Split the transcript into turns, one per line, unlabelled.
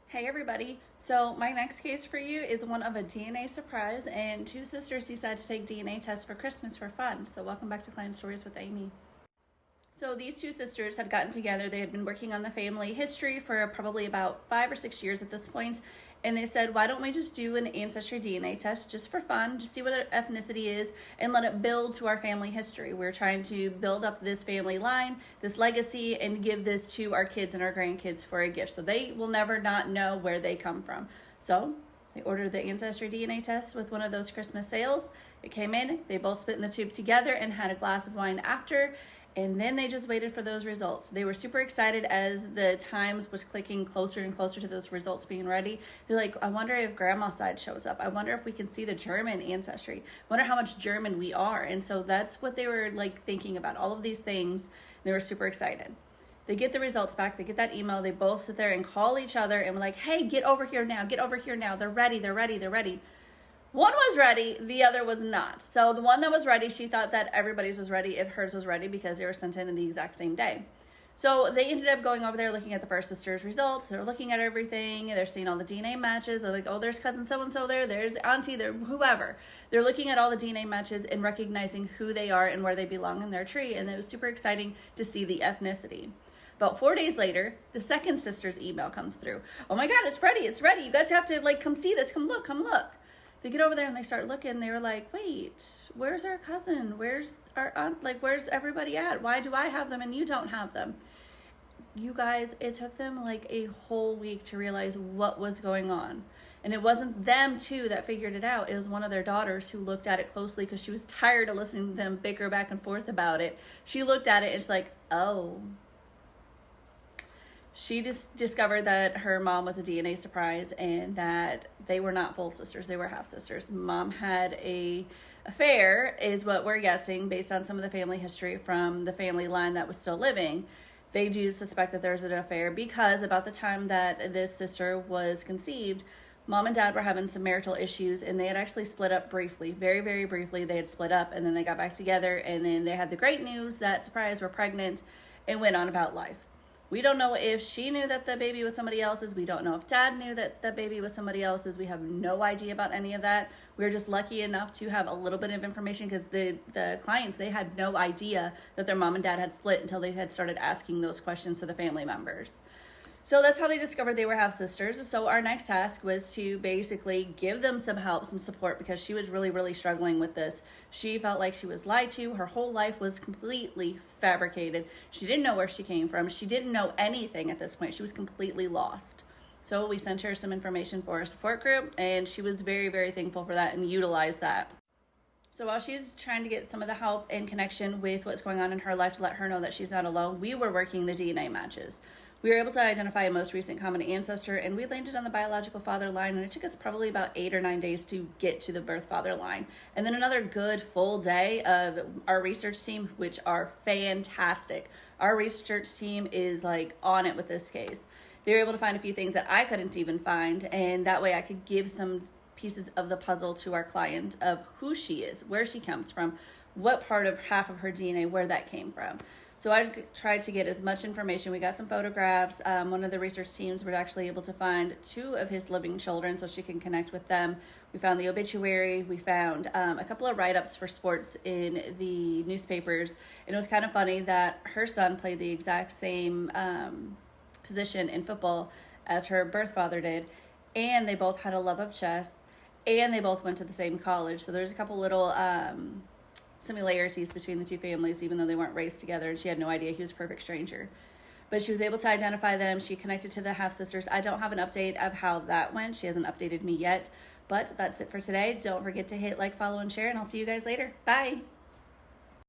Hey everybody, so my next case for you is one of a DNA surprise, and two sisters decide to take DNA tests for Christmas for fun. So welcome back to Client Stories with Aimee. So these two sisters had gotten together. They had been working on the family history for probably about 5 or 6 years at this point, and they said, why don't we just do an ancestry DNA test just for fun, just see what our ethnicity is, and let it build to our family history. We're trying to build up this family line, this legacy, and give this to our kids and our grandkids for a gift, so they will never not know where they come from. So they ordered the ancestry DNA test with one of those Christmas sales. It came in, they both spit in the tube together and had a glass of wine after. And then they just waited for those results. They were super excited as the times was clicking closer and closer to those results being ready. They're like, I wonder if grandma's side shows up. I wonder if we can see the German ancestry. I wonder how much German we are. And so that's what they were like thinking about, all of these things. They were super excited. They get the results back. They get that email. They both sit there and call each other and we're like, hey, get over here now. Get over here now. They're ready. They're ready. They're ready. One was ready, the other was not. So the one that was ready, she thought that everybody's was ready if hers was ready because they were sent in the exact same day. So they ended up going over there looking at the first sister's results. They're looking at everything. They're seeing all the DNA matches. They're like, oh, there's cousin so-and-so there. There's auntie there, whoever. They're looking at all the DNA matches and recognizing who they are and where they belong in their tree. And it was super exciting to see the ethnicity. About 4 days later, the second sister's email comes through. Oh my God, it's ready. It's ready. You guys have to like come see this. Come look. Come look. They get over there and they start looking. They were like, wait, where's our cousin? Where's our aunt? Like, where's everybody at? Why do I have them and you don't have them? You guys, it took them like a whole week to realize what was going on. And it wasn't them two that figured it out. It was one of their daughters who looked at it closely because she was tired of listening to them bicker back and forth about it. She looked at it and it's like, oh. She just discovered that her mom was a DNA surprise and that they were not full sisters, they were half sisters. Mom had a affair, is what we're guessing, based on some of the family history from the family line that was still living. They do suspect that there's an affair because about the time that this sister was conceived, Mom and Dad were having some marital issues and they had actually split up briefly, very, very briefly. They had split up and then they got back together and then they had the great news that, surprise, we're pregnant and went on about life. We don't know if she knew that the baby was somebody else's. We don't know if Dad knew that the baby was somebody else's. We have no idea about any of that. We're just lucky enough to have a little bit of information because the clients, they had no idea that their mom and dad had split until they had started asking those questions to the family members. So that's how they discovered they were half sisters. So our next task was to basically give them some help, some support, because she was really, really struggling with this. She felt like she was lied to. Her whole life was completely fabricated. She didn't know where she came from. She didn't know anything at this point. She was completely lost. So we sent her some information for a support group, and she was very, very thankful for that and utilized that. So while she's trying to get some of the help and connection with what's going on in her life to let her know that she's not alone, we were working the DNA matches. We were able to identify a most recent common ancestor, and we landed on the biological father line, and it took us probably about 8 or 9 days to get to the birth father line. And then another good full day of our research team, which are fantastic. Our research team is like on it with this case. They were able to find a few things that I couldn't even find, and that way I could give some pieces of the puzzle to our client of who she is, where she comes from, what part of half of her DNA, where that came from. So I tried to get as much information. We got some photographs. One of the research teams were actually able to find 2 of his living children so she can connect with them. We found the obituary. We found a couple of write-ups for sports in the newspapers. And it was kind of funny that her son played the exact same position in football as her birth father did. And they both had a love of chess. And they both went to the same college. So there's a couple little similarities between the two families, even though they weren't raised together, and she had no idea he was a perfect stranger. But she was able to identify them. She connected to the half sisters. I don't have an update of how that went. She hasn't updated me yet, but that's it for today. Don't forget to hit like, follow, and share, and I'll see you guys later. Bye.